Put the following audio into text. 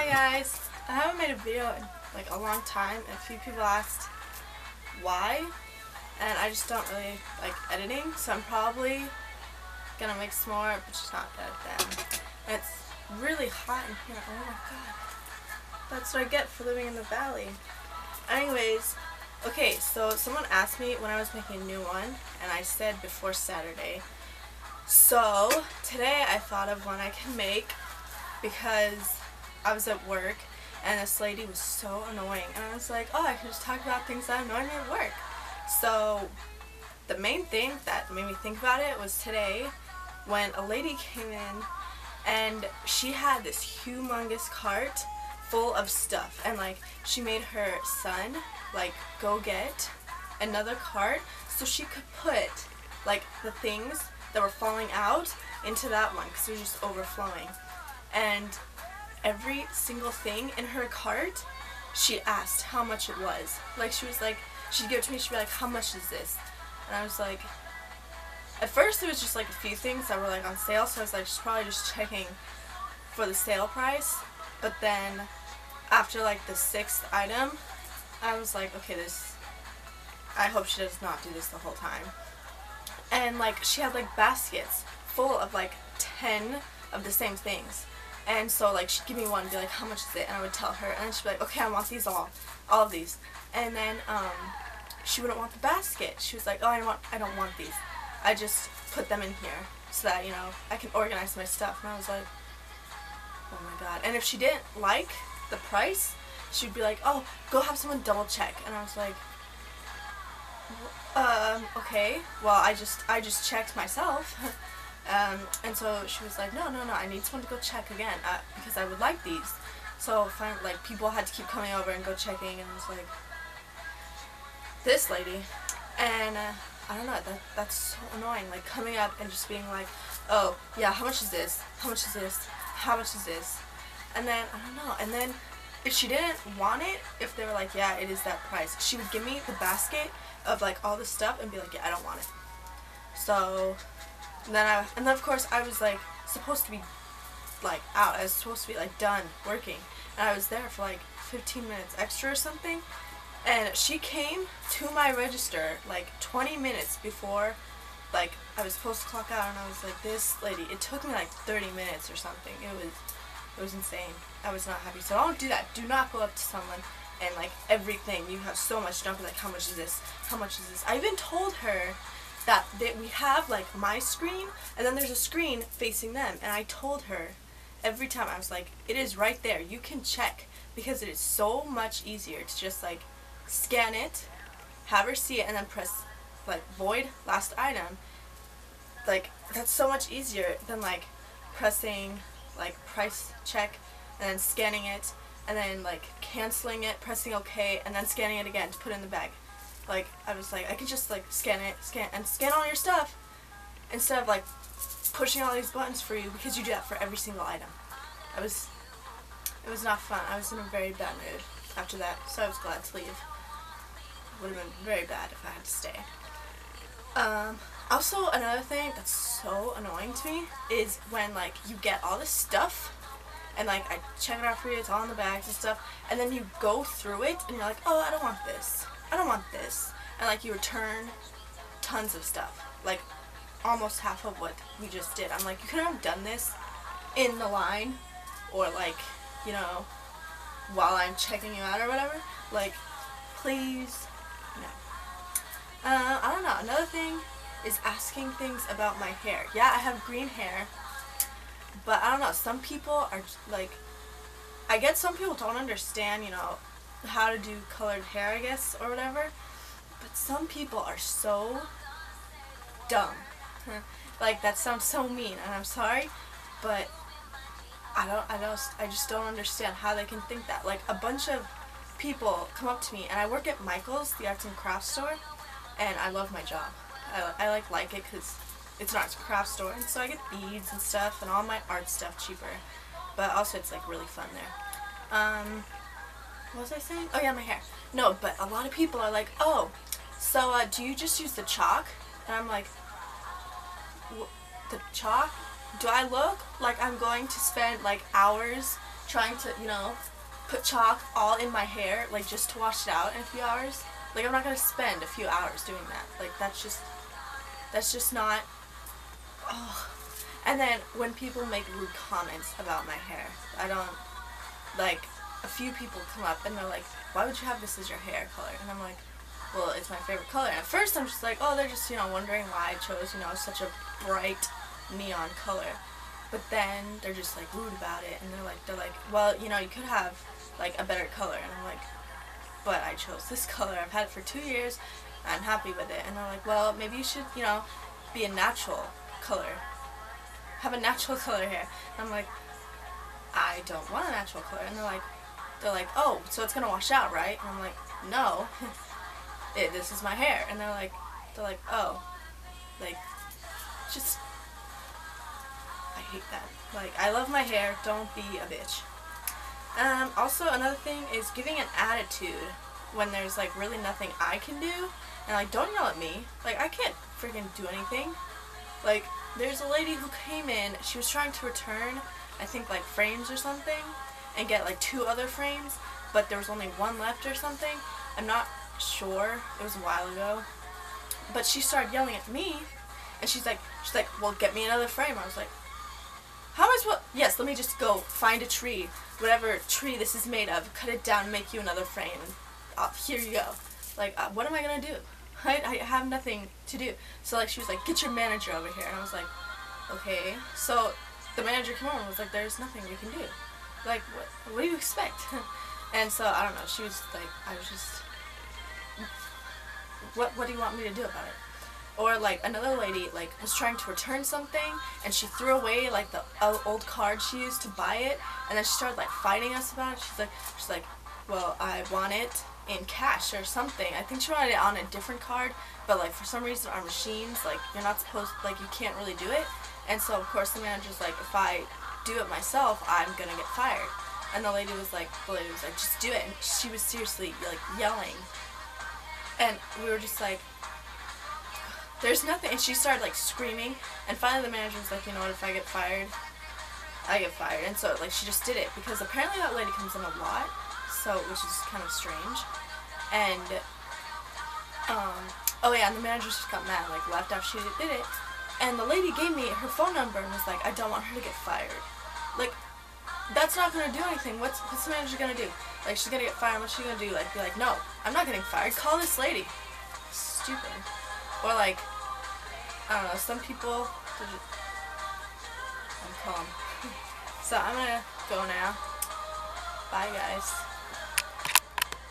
Hi guys! I haven't made a video in like a long time. A few people asked why, and I just don't really like editing, so I'm probably gonna make some more, but just not edit them. And it's really hot in here. Oh my god. That's what I get for living in the valley. Anyways, okay, so someone asked me when I was making a new one, and I said before Saturday. So today I thought of one I can make because I was at work and this lady was so annoying, and I was like, oh, I can just talk about things that annoy me at work. So the main thing that made me think about it was today when a lady came in and she had this humongous cart full of stuff, and like she made her son like go get another cart so she could put like the things that were falling out into that one because it was just overflowing. And every single thing in her cart, she asked how much it was. Like she was like, she'd give it to me, she'd be like, how much is this? And I was like, at first it was just like a few things that were like on sale, so I was like, she's probably just checking for the sale price. But then after like the 6th item, I was like, okay, I hope she does not do this the whole time. And like she had like baskets full of like 10 of the same things. And so like she'd give me one and be like, how much is it? And I would tell her, and then she'd be like, okay, I want these all of these. And then she wouldn't want the basket. She was like, oh, I don't want these. I just put them in here so that, you know, I can organize my stuff. And I was like, oh my god. And if she didn't like the price, she'd be like, oh, go have someone double check. And I was like, okay, well, I just checked myself. And so she was like, no, I need someone to go check again, because I would like these. So finally, like, people had to keep coming over and go checking, and I was like, this lady. And I don't know, that's so annoying, like coming up and just being like, oh yeah, how much is this, how much is this, how much is this? And then I don't know, and then if she didn't want it, if they were like, yeah, it is that price, she would give me the basket of like all this stuff and be like, yeah, I don't want it. So and then of course I was like supposed to be like out. I was supposed to be like done working, and I was there for like 15 minutes extra or something. And she came to my register like 20 minutes before like I was supposed to clock out, and I was like, this lady, it took me like 30 minutes or something. It was insane. I was not happy. So don't do that. Do not go up to someone and like everything. You have so much stuff, like, how much is this? How much is this? I even told her that we have like my screen, and then there's a screen facing them, and I told her every time, I was like, it is right there, you can check, because it is so much easier to just like scan it, have her see it, and then press like void last item. Like, that's so much easier than like pressing like price check and then scanning it and then like canceling it, pressing OK, and then scanning it again to put it in the bag. Like, I was like, I could just like scan all your stuff instead of like pushing all these buttons for you, because you do that for every single item. It was not fun. I was in a very bad mood after that, so I was glad to leave. It would have been very bad if I had to stay. Also, another thing that's so annoying to me is when like you get all this stuff and like I check it out for you, it's all in the bags and stuff, and then you go through it and you're like, oh, I don't want this, I don't want this, and like you return tons of stuff, like almost half of what we just did. I'm like, you could have done this in the line, or like, you know, while I'm checking you out or whatever. Like, please, no. I don't know, another thing is asking things about my hair. Yeah, I have green hair, but I don't know, some people are like, I guess some people don't understand, you know, how to do colored hair, I guess, or whatever, but some people are so dumb. Like, that sounds so mean, and I'm sorry, but I just don't understand how they can think that. Like, a bunch of people come up to me, and I work at Michael's, the arts and crafts store, and I love my job. I like it because it's an arts and crafts store, and so I get beads and stuff and all my art stuff cheaper, but also it's like really fun there. What was I saying? Oh yeah, my hair. No, but a lot of people are like, oh, so do you just use the chalk? And I'm like, the chalk? Do I look like I'm going to spend like hours trying to, put chalk all in my hair, like, just to wash it out in a few hours. Like, I'm not gonna spend a few hours doing that. Like, that's just not, oh. And then when people make rude comments about my hair, I don't, like, a few people come up and they're like, why would you have this as your hair color? And I'm like, well, it's my favorite color. And at first I'm just like, oh, they're just, wondering why I chose, such a bright neon color. But then they're just, like, rude about it, and they're like, well, you could have, like, a better color. And I'm like, but I chose this color. I've had it for 2 years. I'm happy with it. And they're like, well, maybe you should, be a natural color. Have a natural color hair. And I'm like, I don't want a natural color. And they're like, oh, so it's gonna wash out, right? And I'm like, no, this is my hair. And they're like, oh, like, just, I hate that. Like, I love my hair. Don't be a bitch. Also, another thing is giving an attitude when there's, like, really nothing I can do. And, like, don't yell at me. Like, I can't freaking do anything. Like, there's a lady who came in, she was trying to return, I think, like, frames or something, and get, like, 2 other frames, but there was only 1 left or something. I'm not sure. It was a while ago. But she started yelling at me, and she's like, well, get me another frame. I was like, how am I supposed? Yes, let me just go find a tree, whatever tree this is made of, cut it down, make you another frame, and here you go. Like, what am I gonna do? I have nothing to do. So, like, she was like, get your manager over here. And I was like, okay. So the manager came over and was like, there's nothing we can do. Like, what do you expect? And so, I don't know, she was like, I was just, what do you want me to do about it? Or, like, another lady, like, was trying to return something, and she threw away, like, the old card she used to buy it, and then she started, like, fighting us about it. She's like, well, I want it in cash or something. I think she wanted it on a different card, but, like, for some reason our machines, like, you're not supposed, like, you can't really do it. And so, of course, the manager's like, if I do it myself, I'm gonna get fired. And the lady was like, just do it. And she was seriously, like, yelling. And we were just like, there's nothing. And she started, like, screaming. And finally the manager was like, you know what, if I get fired, I get fired. And so, like, she just did it. Because apparently that lady comes in a lot, so, which is kind of strange. And, oh yeah, and the manager just got mad, like, left after she did it. And the lady gave me her phone number and was like, I don't want her to get fired. Like, that's not going to do anything. What's the manager going to do? Like, she's going to get fired. What's she going to do? Like, be like, no, I'm not getting fired. Call this lady. Stupid. Or, like, I don't know, some people, I'm calm. So I'm going to go now. Bye, guys.